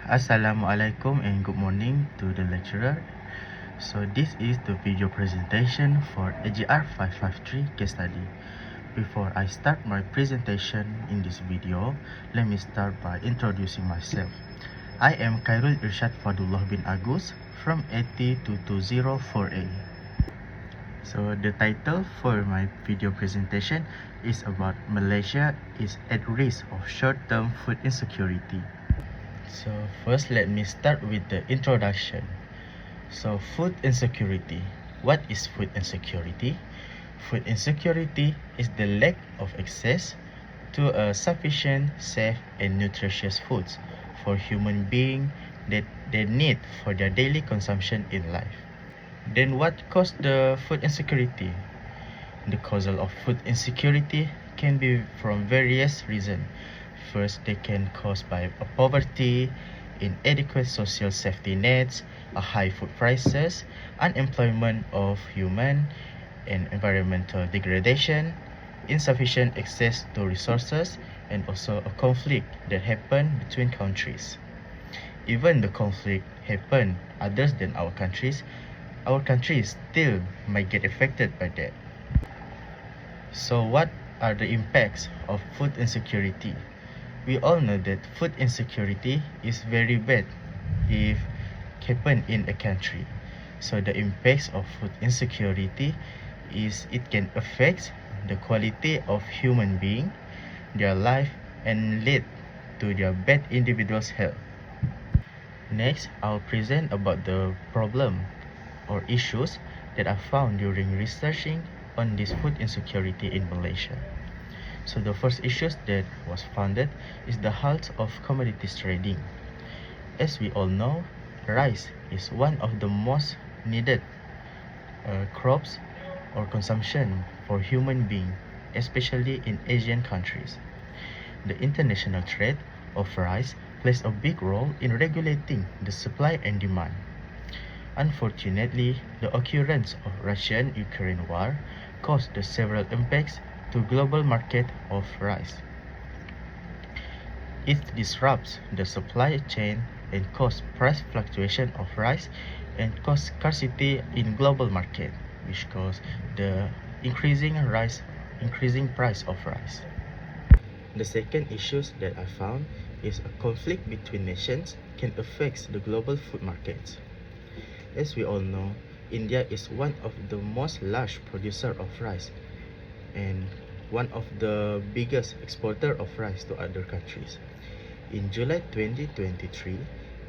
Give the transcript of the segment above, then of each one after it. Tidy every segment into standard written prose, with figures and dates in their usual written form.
Assalamualaikum and good morning to the lecturer. So this is the video presentation for AGR553 case study. Before I start my presentation in this video, let me start by introducing myself. I am Khairul Irsyad Fadullah bin Agus from AT2204A. So the title for my video presentation is about Malaysia is at risk of short-term food insecurity. So first, let me start with the introduction. So food insecurity. What is food insecurity? Food insecurity is the lack of access to a sufficient, safe and nutritious foods for human beings that they need for their daily consumption in life. Then what causes the food insecurity? The cause of food insecurity can be from various reasons. First, they can cause by poverty, inadequate social safety nets, high food prices, unemployment of human and environmental degradation, insufficient access to resources, and also a conflict that happen between countries. Even the conflict happen other than our countries still might get affected by that. So what are the impacts of food insecurity? We all know that food insecurity is very bad if happen in a country. So the impacts of food insecurity is it can affect the quality of human being, their life, and lead to their bad individual's health. Next, I'll present about the problem or issues that are found during researching on this food insecurity in Malaysia. So the first issues that was founded is the halt of commodities trading. As we all know, rice is one of the most needed crops or consumption for human being, especially in Asian countries. The international trade of rice plays a big role in regulating the supply and demand. Unfortunately, the occurrence of Russian-Ukraine war caused the several impacts to global market of rice. It disrupts the supply chain and cause price fluctuation of rice and cause scarcity in global market, which cause the increasing price of rice. The second issues that I found is a conflict between nations can affect the global food markets. As we all know, India is one of the most large producer of rice and one of the biggest exporter of rice to other countries. In July 2023,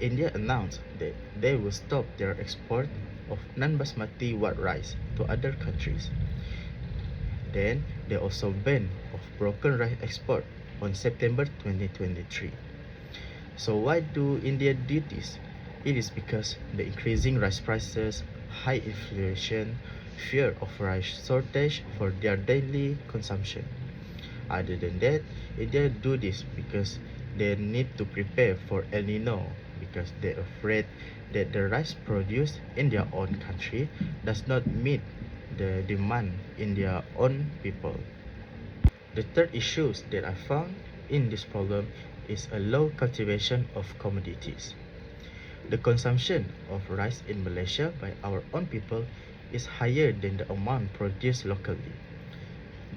India announced that they will stop their export of non-basmati white rice to other countries. Then, they also banned of broken rice export on September 2023. So why do India do this? It is because the increasing rice prices, high inflation, fear of rice shortage for their daily consumption. Other than that, India do this because they need to prepare for El Nino because they're afraid that the rice produced in their own country does not meet the demand in their own people. The third issues that I found in this problem is a low cultivation of commodities. The consumption of rice in Malaysia by our own people is higher than the amount produced locally.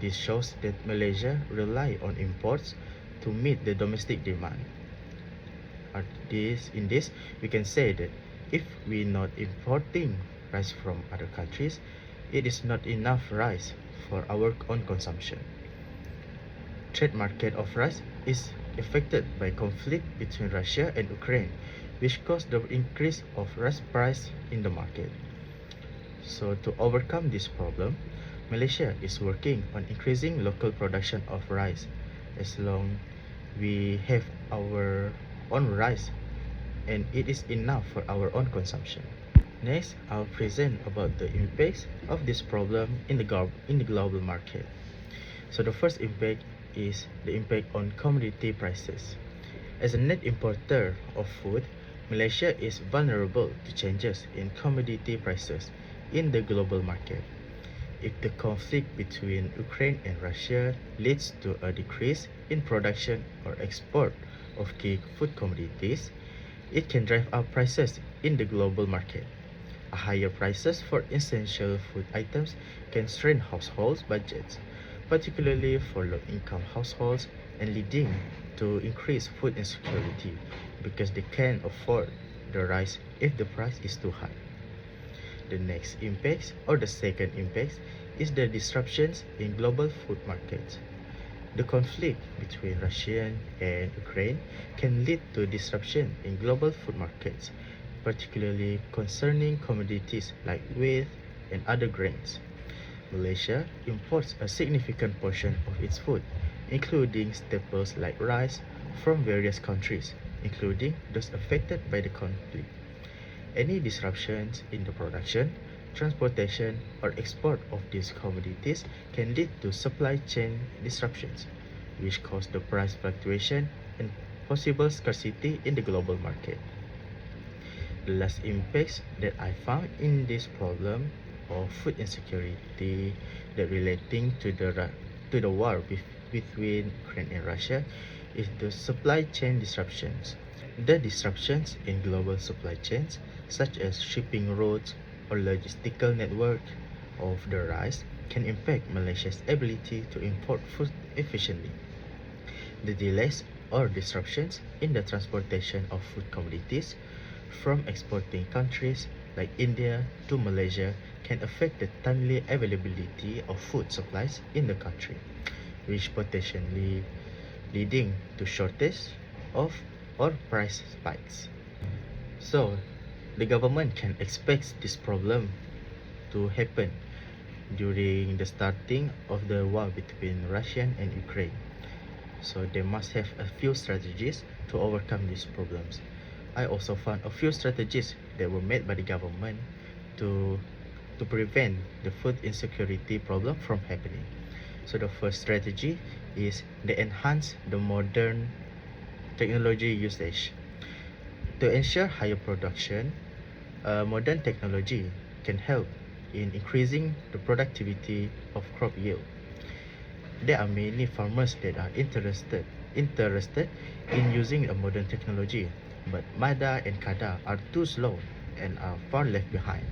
This shows that Malaysia rely on imports to meet the domestic demand. In this, we can say that if we not importing rice from other countries, it is not enough rice for our own consumption. Trade market of rice is affected by conflict between Russia and Ukraine, which caused the increase of rice price in the market. So to overcome this problem, Malaysia is working on increasing local production of rice as long we have our own rice and it is enough for our own consumption. Next, I'll present about the impacts of this problem in the global market. So the first impact is the impact on commodity prices. As a net importer of food, Malaysia is vulnerable to changes in commodity prices in the global market. If the conflict between Ukraine and Russia leads to a decrease in production or export of key food commodities, It can drive up prices in the global market. Higher prices for essential food items can strain households' budgets, particularly for low-income households, and leading to increased food insecurity because they can't afford the rice if the price is too high. The next impact, or the second impact, is the disruptions in global food markets. The conflict between Russia and Ukraine can lead to disruption in global food markets, particularly concerning commodities like wheat and other grains. Malaysia imports a significant portion of its food, including staples like rice, from various countries, including those affected by the conflict. Any disruptions in the production, transportation, or export of these commodities can lead to supply chain disruptions, which cause the price fluctuation and possible scarcity in the global market. The last impacts that I found in this problem of food insecurity that relating to the war between Ukraine and Russia is the supply chain disruptions. The disruptions in global supply chains, such as shipping routes or logistical network of the rice, can impact Malaysia's ability to import food efficiently. The delays or disruptions in the transportation of food commodities from exporting countries like India to Malaysia can affect the timely availability of food supplies in the country, which potentially leading to shortage of or price spikes. So, the government can expect this problem to happen during the starting of the war between Russia and Ukraine. So they must have a few strategies to overcome these problems. I also found a few strategies that were made by the government to prevent the food insecurity problem from happening. So the first strategy is they enhance the modern technology usage. To ensure higher production, modern technology can help in increasing the productivity of crop yield. There are many farmers that are interested in using a modern technology, but MADA and CADA are too slow and are far left behind.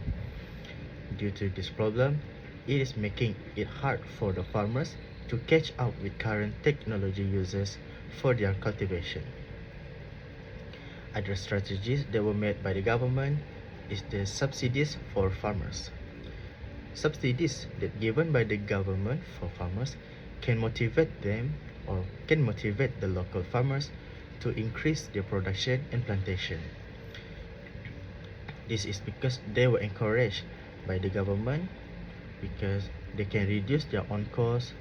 Due to this problem, it is making it hard for the farmers to catch up with current technology uses for their cultivation. Other strategies that were made by the government is the subsidies for farmers. Subsidies that given by the government for farmers can motivate them or can motivate the local farmers to increase their production and plantation. This is because they were encouraged by the government because they can reduce their own costs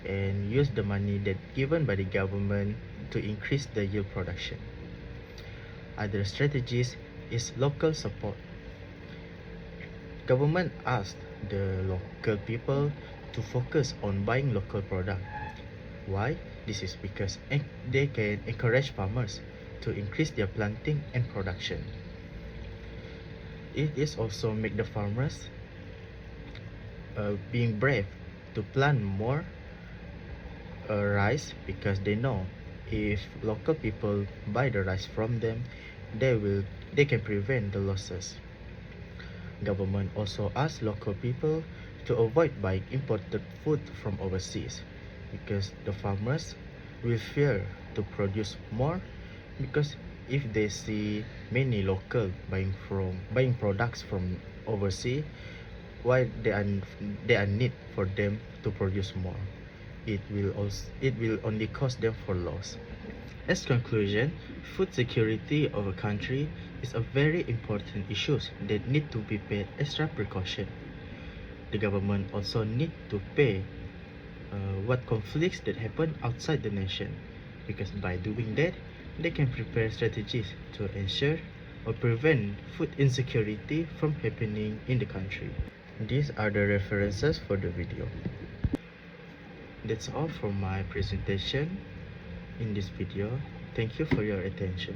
and use the money that given by the government to increase the yield production. Other strategies is local support. Government asked the local people to focus on buying local product. Why? This is because they can encourage farmers to increase their planting and production. It is also make the farmers being brave to plant more rice because they know if local people buy the rice from them, they can prevent the losses. Government also asks local people to avoid buying imported food from overseas because the farmers will fear to produce more because if they see many local buying products from overseas, why they are need for them to produce more. It will only cost them for loss. As conclusion, food security of a country is a very important issue that need to be paid extra precaution. The government also need to pay what conflicts that happen outside the nation, because by doing that, they can prepare strategies to ensure or prevent food insecurity from happening in the country. These are the references for the video. That's all for my presentation in this video. Thank you for your attention.